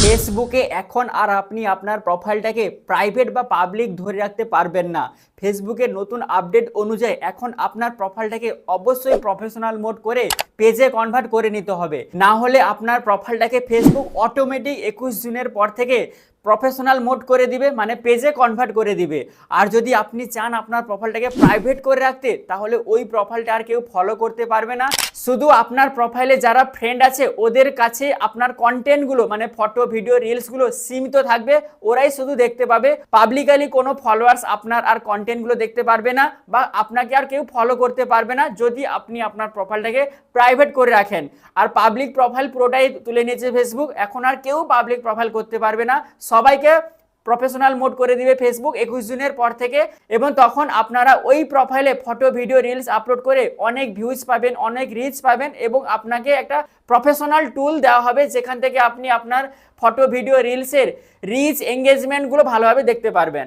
ফেসবুকে এখন আর আপনি আপনার প্রোফাইলটাকে প্রাইভেট বা পাবলিক ধরে রাখতে পারবেন না। ফেসবুকের নতুন আপডেট অনুযায়ী এখন আপনার প্রোফাইলটাকে অবশ্যই প্রফেশনাল মোড করে পেজে কনভার্ট করে নিতে হবে, না হলে আপনার প্রোফাইলটাকে ফেসবুক অটোমেটিক 21 জুনের পর থেকে প্রফেশনাল মোড করে দিবে, মানে পেজে কনভার্ট করে দিবে। আর যদি আপনি চান আপনার প্রোফাইলটাকে প্রাইভেট করে রাখতে, তাহলে ওই প্রোফাইলটা আর কেউ ফলো করতে পারবে না। শুধু আপনার প্রোফাইলে যারা ফ্রেন্ড আছে ওদের কাছে আপনার কন্টেন্টগুলো, মানে ফটো ভিডিও রিলসগুলো সীমিত থাকবে, ওরাই শুধু দেখতে পাবে। পাবলিকালি কোনো ফলোয়ার্স আপনার আর কন্টেন্টগুলো দেখতে পারবে না, বা আপনাকে আর কেউ ফলো করতে পারবে না যদি আপনি আপনার প্রোফাইলটাকে প্রাইভেট করে রাখেন। আর পাবলিক প্রোফাইল পুরোটাই তুলে নিয়েছে ফেসবুক, এখন আর কেউ পাবলিক প্রোফাইল করতে পারবে না, সবাইকে প্রফেশনাল মোড করে দিবে ফেসবুক 21 জুনের পর থেকে। এবং তখন আপনারা ওই প্রোফাইলে ফটো ভিডিও রিলস আপলোড করে অনেক ভিউজ পাবেন, অনেক রিচ পাবেন, এবং আপনাকে একটা প্রফেশনাল টুল দেওয়া হবে যেখান থেকে আপনি আপনার ফটো ভিডিও রিলসের রিচ এঙ্গেজমেন্টগুলো ভালোভাবে দেখতে পারবেন।